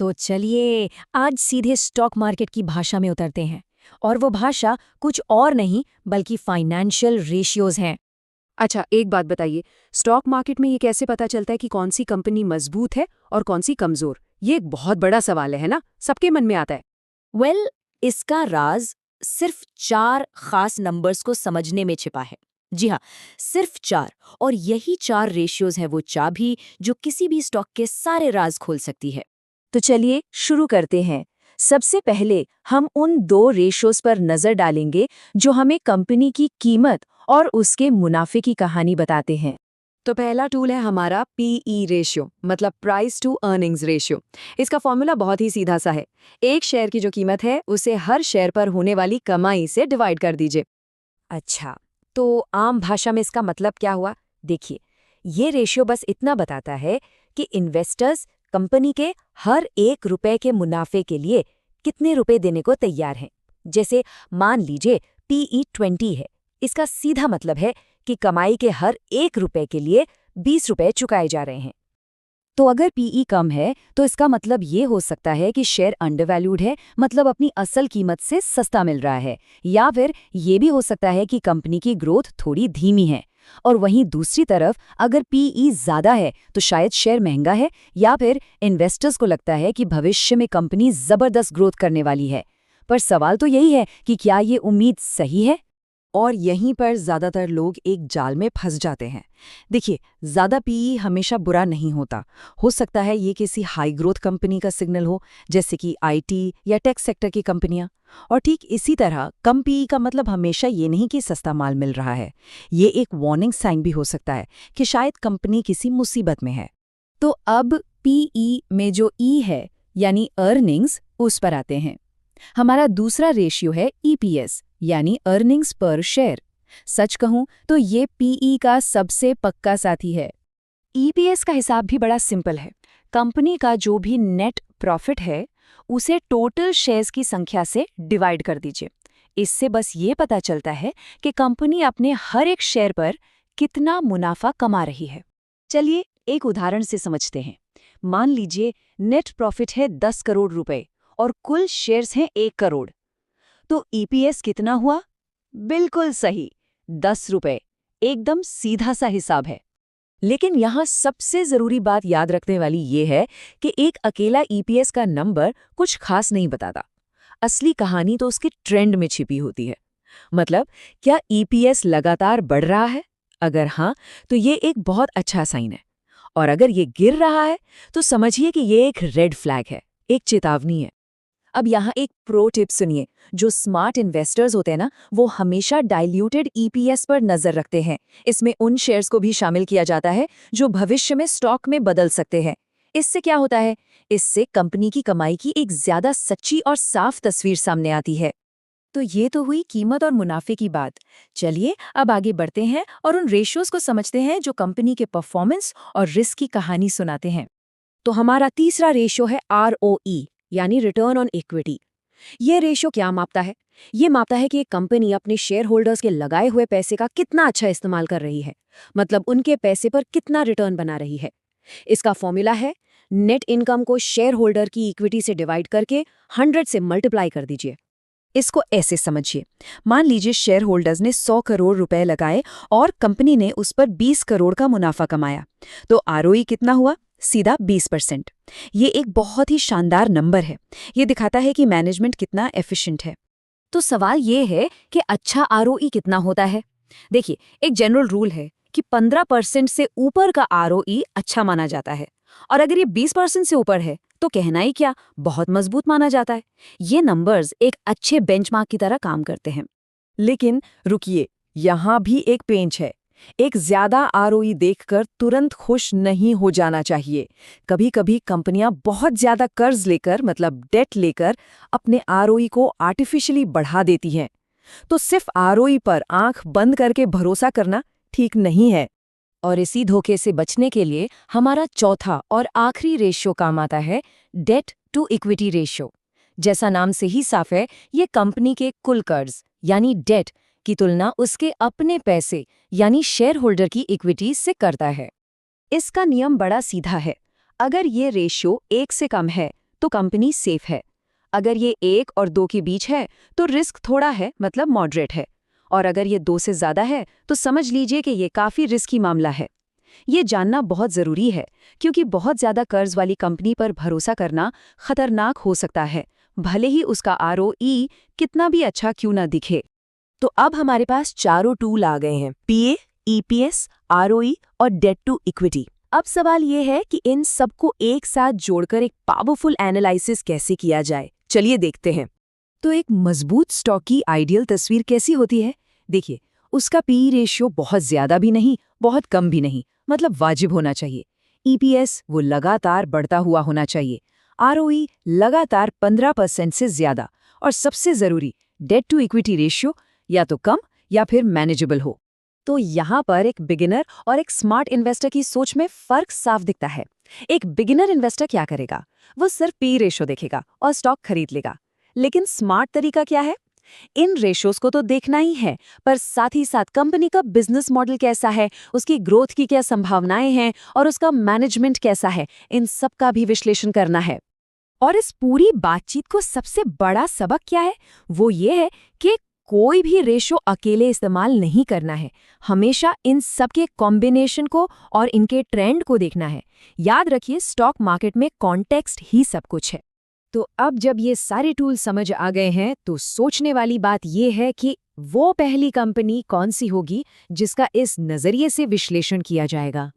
तो चलिए आज सीधे स्टॉक मार्केट की भाषा में उतरते हैं। और वो भाषा कुछ और नहीं बल्कि फाइनेंशियल रेशियोज हैं। अच्छा, एक बात बताइए, स्टॉक मार्केट में ये कैसे पता चलता है कि कौन सी कंपनी मजबूत है और कौन सी कमजोर? ये एक बहुत बड़ा सवाल है ना? सबके मन में आता है। वेल, इसका राज सिर्फ 4 खास नंबर्स को समझने में छिपा है। जी हाँ, सिर्फ 4। और यही 4 रेशियोज है वो चाबी जो किसी भी स्टॉक के सारे राज खोल सकती है। तो चलिए शुरू करते हैं। सबसे पहले हम उन 2 रेशोज पर नजर डालेंगे जो हमें कंपनी की कीमत और उसके मुनाफे की कहानी बताते हैं। तो पहला टूल है हमारा पीई रेशियो, मतलब प्राइस टू अर्निंग्स रेशियो। इसका फॉर्मूला बहुत ही सीधा सा है। एक शेयर की जो कीमत है उसे हर शेयर पर होने वाली कमाई से डिवाइड कर दीजिए। अच्छा, तो आम भाषा में इसका मतलब क्या हुआ? देखिए, ये रेशियो बस इतना बताता है कि इन्वेस्टर्स कंपनी के हर 1 रुपए के मुनाफे के लिए कितने रुपए देने को तैयार हैं। जैसे मान लीजिए पीई 20 है। इसका सीधा मतलब है कि कमाई के हर 1 रुपए के लिए 20 रुपए चुकाए जा रहे हैं। तो अगर पीई कम है तो इसका मतलब ये हो सकता है कि शेयर अंडरवैल्यूड है, मतलब अपनी असल कीमत से सस्ता मिल रहा है। या फिर ये भी हो सकता है कि कंपनी की ग्रोथ थोड़ी धीमी है। और वहीं दूसरी तरफ अगर पीई ज़्यादा है तो शायद शेयर महंगा है, या फिर इन्वेस्टर्स को लगता है कि भविष्य में कंपनी ज़बरदस्त ग्रोथ करने वाली है। पर सवाल तो यही है कि क्या ये उम्मीद सही है? और यहीं पर ज़्यादातर लोग एक जाल में फंस जाते हैं। देखिए, ज़्यादा पीई हमेशा बुरा नहीं होता। हो सकता है ये किसी हाई ग्रोथ कंपनी का सिग्नल हो, जैसे कि आईटी या टेक सेक्टर की कंपनियां। और ठीक इसी तरह कम पीई का मतलब हमेशा ये नहीं कि सस्ता माल मिल रहा है। ये एक वार्निंग साइन भी हो सकता है कि शायद कंपनी किसी मुसीबत में है। तो अब पीई में जो ई है यानी अर्निंग्स, उस पर आते हैं। हमारा दूसरा रेशियो है ईपीएस यानी अर्निंग्स पर शेयर। सच कहूं तो ये पीई का सबसे पक्का साथी है। ईपीएस का हिसाब भी बड़ा सिंपल है। कंपनी का जो भी नेट प्रॉफिट है उसे टोटल शेयर्स की संख्या से डिवाइड कर दीजिए। इससे बस ये पता चलता है कि कंपनी अपने हर एक शेयर पर कितना मुनाफा कमा रही है। चलिए एक उदाहरण से समझते हैं। मान लीजिए नेट प्रॉफिट है 10 करोड़ रुपए और कुल शेयर्स हैं 1 करोड़। तो ईपीएस कितना हुआ? बिल्कुल सही, 10 रुपए। एकदम सीधा सा हिसाब है। लेकिन यहाँ सबसे जरूरी बात याद रखने वाली ये है कि एक अकेला ईपीएस का नंबर कुछ खास नहीं बताता। असली कहानी तो उसके ट्रेंड में छिपी होती है। मतलब, क्या ईपीएस लगातार बढ़ रहा है? अगर हाँ, तो ये एक बहुत अच्छा साइन है। और अगर ये गिर रहा है तो समझिए कि ये एक रेड फ्लैग है, एक चेतावनी है। अब यहाँ एक प्रो टिप सुनिए। जो स्मार्ट इन्वेस्टर्स होते हैं ना, वो हमेशा डाइल्यूटेड ईपीएस पर नजर रखते हैं। इसमें उन शेयर्स को भी शामिल किया जाता है जो भविष्य में स्टॉक में बदल सकते हैं। इससे क्या होता है? इससे कंपनी की कमाई की एक ज्यादा सच्ची और साफ तस्वीर सामने आती है। तो ये तो हुई कीमत और मुनाफे की बात। चलिए अब आगे बढ़ते हैं और उन रेशियोज को समझते हैं जो कंपनी के परफॉर्मेंस और रिस्क की कहानी सुनाते हैं। तो हमारा तीसरा रेशियो है आरओई यानी रिटर्न ऑन इक्विटी। ये रेशियो क्या मापता है? ये मापता है कि एक कंपनी अपने शेयर होल्डर्स के लगाए हुए पैसे का कितना अच्छा इस्तेमाल कर रही है, मतलब उनके पैसे पर कितना रिटर्न बना रही है। इसका फॉर्मूला है नेट इनकम को शेयर होल्डर की इक्विटी से डिवाइड करके 100 से मल्टीप्लाई कर दीजिए। इसको ऐसे समझिए। मान लीजिए शेयर होल्डर्स ने 100 करोड़ रुपए लगाए और कंपनी ने उस पर 20 करोड़ का मुनाफा कमाया। तो आरओई कितना हुआ? सीधा 20%। ये एक बहुत ही शानदार नंबर है। ये दिखाता है कि मैनेजमेंट कितना एफिशिएंट है। तो सवाल ये है कि अच्छा आरओई कितना होता है? देखिए, एक जनरल रूल है कि 15% से ऊपर का आरओई अच्छा माना जाता है। और अगर ये 20% से ऊपर है तो कहना ही क्या, बहुत मजबूत माना जाता है। ये नंबर्स एक अच्छे बेंचमार्क की तरह काम करते हैं। लेकिन रुकिए, यहाँ भी एक पेंच है। एक ज्यादा आरओई देखकर तुरंत खुश नहीं हो जाना चाहिए। कभी कभी कंपनियां बहुत ज्यादा कर्ज लेकर, मतलब डेट लेकर, अपने आरओई को आर्टिफिशियली बढ़ा देती हैं। तो सिर्फ आरओई पर आंख बंद करके भरोसा करना ठीक नहीं है। और इसी धोखे से बचने के लिए हमारा चौथा और आखिरी रेशियो काम आता है डेट टू इक्विटी रेशियो। जैसा नाम से ही साफ है, ये कंपनी के कुल कर्ज यानी डेट की तुलना उसके अपने पैसे यानी शेयर होल्डर की इक्विटी से करता है। इसका नियम बड़ा सीधा है। अगर ये रेशियो 1 से कम है तो कंपनी सेफ है। अगर ये 1 और 2 के बीच है तो रिस्क थोड़ा है, मतलब मॉडरेट है। और अगर ये 2 से ज़्यादा है तो समझ लीजिए कि ये काफ़ी रिस्की मामला है। ये जानना बहुत ज़रूरी है क्योंकि बहुत ज़्यादा कर्ज वाली कंपनी पर भरोसा करना खतरनाक हो सकता है, भले ही उसका ROE कितना भी अच्छा क्यों ना दिखे। तो अब हमारे पास चारों टूल आ गए हैं, PA, EPS, ROE और डेट टू इक्विटी। अब सवाल ये है कि इन सबको एक साथ जोड़कर एक पावरफुल एनालिसिस कैसे किया जाए। चलिए देखते हैं। तो एक मजबूत स्टॉक की आइडियल तस्वीर कैसी होती है? देखिए, उसका PE रेशियो बहुत ज्यादा भी नहीं, बहुत कम भी नहीं, मतलब वाजिब होना चाहिए। EPS वो लगातार बढ़ता हुआ होना चाहिए। ROE लगातार 15% से ज्यादा। और सबसे जरूरी, डेट टू इक्विटी रेशियो या तो कम या फिर मैनेजेबल हो। तो यहाँ पर एक बिगिनर और एक स्मार्ट इन्वेस्टर की सोच में फर्क साफ दिखता है। एक बिगिनर इन्वेस्टर क्या करेगा? वो सिर्फ PE रेशियो देखेगा और स्टॉक खरीद लेगा। लेकिन स्मार्ट तरीका क्या है? इन रेशियोज को तो देखना ही है, पर साथ ही साथ कंपनी का बिजनेस मॉडल कैसा है, उसकी ग्रोथ की क्या संभावनाएं हैं और उसका मैनेजमेंट कैसा है, इन सब का भी विश्लेषण करना है। और इस पूरी बातचीत को सबसे बड़ा सबक क्या है? वो ये है कि कोई भी रेशो अकेले इस्तेमाल नहीं करना है। हमेशा इन सब के कॉम्बिनेशन को और इनके ट्रेंड को देखना है। याद रखिए, स्टॉक मार्केट में कॉन्टेक्स्ट ही सब कुछ है। तो अब जब ये सारे टूल समझ आ गए हैं तो सोचने वाली बात ये है कि वो पहली कंपनी कौन सी होगी जिसका इस नजरिए से विश्लेषण किया जाएगा।